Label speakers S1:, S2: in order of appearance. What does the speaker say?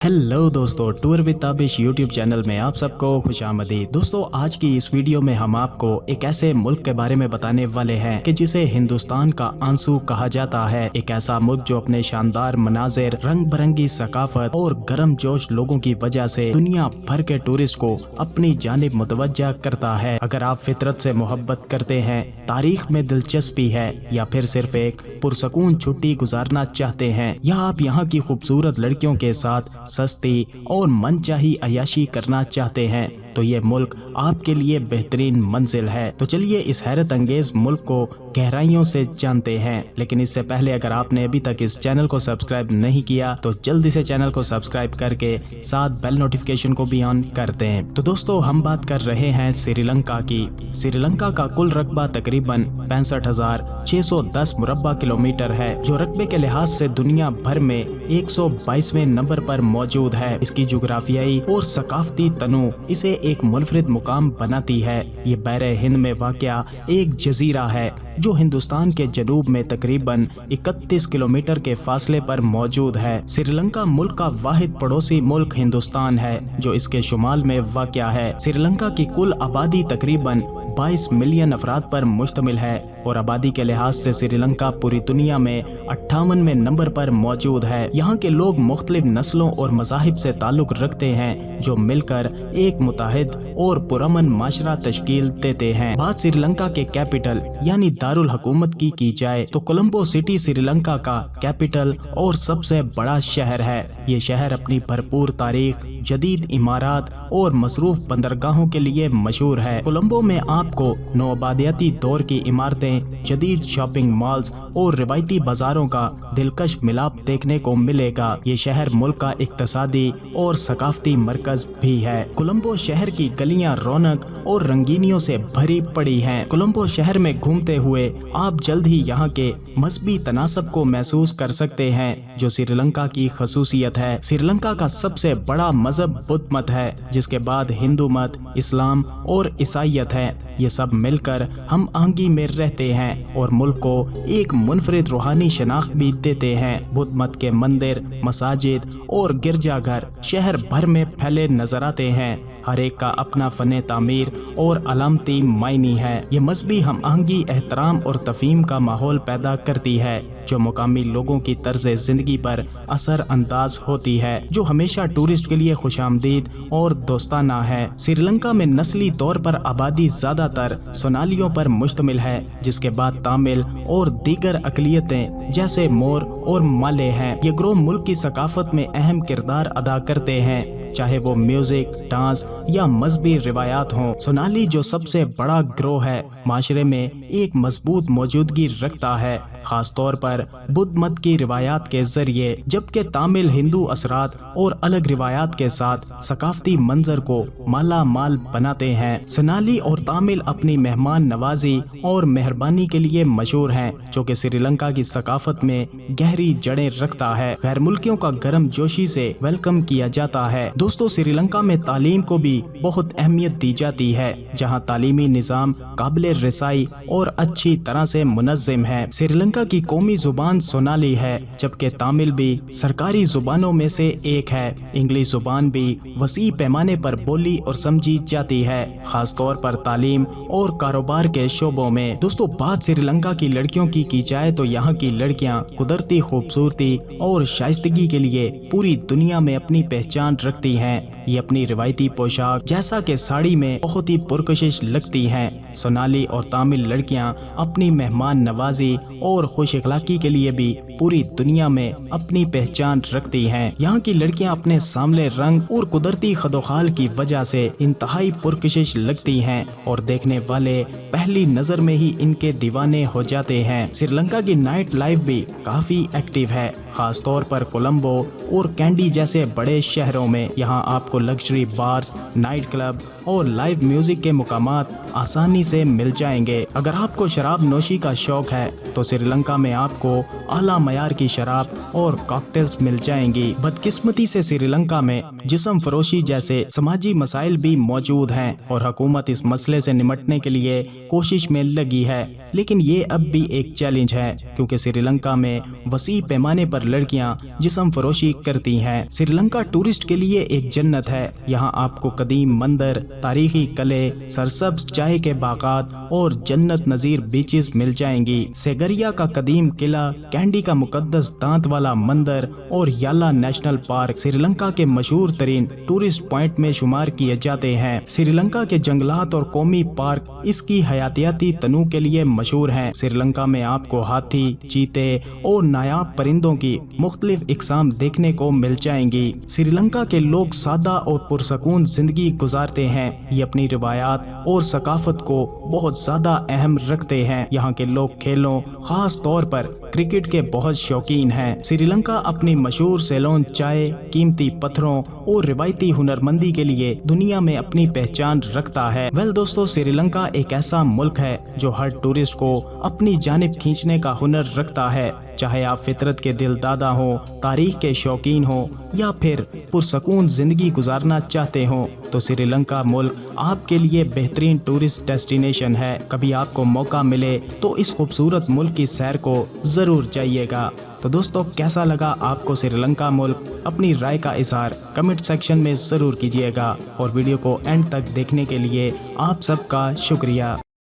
S1: Hello दोस्तों, tour with Tabish YouTube channel में आप सबको खुशामदीद। दोस्तों, आज की इस वीडियो में हम आपको एक ऐसे मुल्क के बारे में बताने वाले हैं कि जिसे हिंदुस्तान का आंसू कहा जाता है। एक ऐसा मुल्क जो अपने शानदार मनाजिर, रंग बिरंगी सकाफत और गर्म जोश लोगों की वजह से दुनिया भर के टूरिस्ट को अपनी जानिब मुतवज्जा करता है। अगर आप फितरत से मोहब्बत करते हैं, तारीख में दिलचस्पी है या फिर सिर्फ एक पुरसकून छुट्टी गुजारना चाहते हैं, या आप यहाँ की खूबसूरत लड़कियों के साथ सस्ती और मनचाही अय्याशी करना चाहते हैं, तो ये मुल्क आपके लिए बेहतरीन मंजिल है। तो चलिए इस हैरत अंगेज मुल्क को गहराइयों से जानते हैं। लेकिन इससे पहले अगर आपने अभी तक इस चैनल को सब्सक्राइब नहीं किया तो जल्दी से चैनल को सब्सक्राइब करके साथ बेल नोटिफिकेशन को भी ऑन कर दें। तो दोस्तों, हम बात कर रहे हैं श्रीलंका की। श्रीलंका का कुल रकबा तकरीबन 65,610 मुरब्बा किलोमीटर है, जो रकबे के लिहाज से दुनिया भर में 122वें नंबर पर मौजूद है। इसकी जुग्राफियाई और सकाफती तनु इसे एक मुनफरिद मुकाम बनाती है। ये बहरे हिंद में वाक़या एक जजीरा है जो हिंदुस्तान के जनूब में तकरीबन 31 किलोमीटर के फासले पर मौजूद है। श्रीलंका मुल्क का वाहिद पड़ोसी मुल्क हिंदुस्तान है जो इसके शुमाल में वाक़या है। श्रीलंका की कुल आबादी तकरीबन 22 मिलियन अफराद पर मुश्तमिल है और आबादी के लिहाज से श्रीलंका पूरी दुनिया में 58वें नंबर पर मौजूद है। यहाँ के लोग मुख्तलिफ नस्लों और मज़ाहिब से ताल्लुक रखते हैं जो मिलकर एक मुत्तहिद और पुरअमन माशरा तश्कील देते हैं। बात श्रीलंका के कैपिटल यानी दारुल हुकूमत की जाए तो कोलंबो सिटी श्रीलंका का कैपिटल और सबसे बड़ा शहर है। ये शहर अपनी भरपूर तारीख, जदीद इमारत और मसरूफ बंदरगाहों के लिए मशहूर है। कोलंबो में आपको नौआबादियाती दौर की इमारतें, जदीद शॉपिंग मॉल्स और रिवायती बाजारों का दिलकश मिलाप देखने को मिलेगा। ये शहर मुल्क का इक्तसादी और सकाफती मरकज भी है। कोलंबो शहर की गलियां रौनक और रंगीनियों से भरी पड़ी हैं। कोलंबो शहर में घूमते हुए आप जल्द ही यहाँ के मजहबी तनासब को महसूस कर सकते हैं जो श्रीलंका की खसूसियत है। श्रीलंका का सबसे बड़ा मजहब बुद्ध मत है, जिसके बाद हिंदू मत, इस्लाम और ईसाईयत है। ये सब मिलकर हम आहंगी में रहते हैं और मुल्क को एक मुनफरिद रूहानी शनाख्त भी देते हैं। बुद्ध मत के मंदिर, मसाजिद और गिरजाघर शहर भर में फैले नजर आते हैं। हर एक का अपना फने तामीर और अलामती मायनी है। ये मजहबी हम आहंगी, एहतराम और तफहीम का माहौल पैदा करती है जो मुकामी लोगों की तर्ज जिंदगी पर असर अंदाज होती है, जो हमेशा टूरिस्ट के लिए खुशामदीद और दोस्ताना है। श्रीलंका में नस्ली तौर पर आबादी ज्यादातर सोनालियों पर मुश्तमिल है, जिसके बाद तामिल और दीगर अकलियतें जैसे मोर और माले हैं। ये ग्रोह मुल्क की सकाफत में अहम किरदार अदा करते हैं, चाहे वो म्यूजिक, डांस या मजहबी रिवायात हों। सोनाली जो सबसे बड़ा ग्रोह है, माशरे में एक मजबूत मौजूदगी रखता है, खास तौर पर बुद्ध मत की रिवायात के जरिए, जबकि तामिल हिंदू असरात और अलग रिवायात के साथ सकाफती मंजर को माला माल बनाते हैं। सोनाली और तामिल अपनी मेहमान नवाजी और मेहरबानी के लिए मशहूर हैं, जो कि श्रीलंका की सकाफत में गहरी जड़ें रखता है। गैर मुल्कियों का गर्म जोशी से वेलकम किया जाता है। दोस्तों, श्रीलंका में तालीम को भी बहुत अहमियत दी जाती है, जहाँ तालीमी निज़ाम काबिल रसाई और अच्छी तरह से मुनज़्ज़म है। श्रीलंका की कौमी जुबान सोनाली है, जबकि तामिल भी सरकारी जुबानों में से एक है। इंग्लिश जुबान भी वसी पैमाने पर बोली और समझी जाती है, खास तौर पर तालीम और कारोबार के शोबों में। दोस्तों, बात श्रीलंका की लड़कियों की जाए तो यहाँ की लड़कियाँ कुदरती खूबसूरती और शाइस्तगी के लिए पूरी दुनिया में अपनी पहचान रखती हैं। ये अपनी रिवायती पोशाक जैसा कि साड़ी में बहुत ही पुरकशिश लगती हैं। सोनाली और तामिल लड़कियां अपनी मेहमान नवाजी और खुश अखलाकी के लिए भी पूरी दुनिया में अपनी पहचान रखती हैं। यहाँ की लड़कियां अपने सामले रंग और कुदरती खदोखाल की वजह से इंतहाई पुरकशिश लगती हैं और देखने वाले पहली नजर में ही इनके दीवाने हो जाते हैं। श्रीलंका की नाइट लाइफ भी काफी एक्टिव है, खास तौर पर कोलंबो और कैंडी जैसे बड़े शहरों में। यहाँ आपको लग्जरी बार्स, नाइट क्लब और लाइव म्यूजिक के मुकामात आसानी से मिल जाएंगे। अगर आपको शराब नोशी का शौक है तो श्रीलंका में आपको आला मयार की शराब और कॉकटेल्स मिल जाएंगी। बदकिस्मती से श्रीलंका में जिस्म फरोशी जैसे समाजी मसाइल भी मौजूद हैं और हुकूमत इस मसले से निमटने के लिए कोशिश में लगी है, लेकिन ये अब भी एक चैलेंज है क्योंकि श्रीलंका में वसी पैमाने पर पर लड़कियां जिस्म फरोशी करती हैं। श्रीलंका टूरिस्ट के लिए एक जन्नत है। यहाँ आपको कदीम मंदिर, तारीखी किले, सरसब्ज चाय के बागात और जन्नत नजीर बीचेस मिल जाएंगी। सेगरिया का कदीम किला, कैंडी का मुकद्दस दांत वाला मंदिर और याला नेशनल पार्क श्रीलंका के मशहूर तरीन टूरिस्ट पॉइंट में शुमार किए जाते हैं। श्रीलंका के जंगलात और कौमी पार्क इसकी हयातियाती तनू के लिए मशहूर हैं। श्रीलंका में आपको हाथी, चीते और नायाब परिंदों की मुख्तलिफ इकसाम देखने को मिल जाएंगी। श्रीलंका के लोग सादा और पुरसकून जिंदगी गुजारते हैं। ये अपनी रिवायात और सकाफत को बहुत ज्यादा अहम रखते हैं। यहाँ के लोग खेलों, खास तौर पर क्रिकेट के बहुत शौकीन हैं। श्रीलंका अपनी मशहूर सेलोन चाय, कीमती पत्थरों और रिवायती हुनरमंदी के लिए दुनिया में अपनी पहचान रखता है। वेल दोस्तों, श्रीलंका एक ऐसा मुल्क है जो हर टूरिस्ट को अपनी जानिब खींचने का हुनर रखता है। चाहे आप फितरत के दिलदादा हो, तारीख के शौकीन हो या फिर पुरसकून जिंदगी गुजारना चाहते हो, तो श्रीलंका मुल्क आपके लिए बेहतरीन टूरिस्ट डेस्टिनेशन है। कभी आपको मौका मिले तो इस खूबसूरत मुल्क की सैर को जरूर जाइएगा। तो दोस्तों, कैसा लगा आपको श्रीलंका मुल्क? अपनी राय का इजहार कमेंट सेक्शन में ज़रूर कीजिएगा और वीडियो को एंड तक देखने के लिए आप सबका शुक्रिया।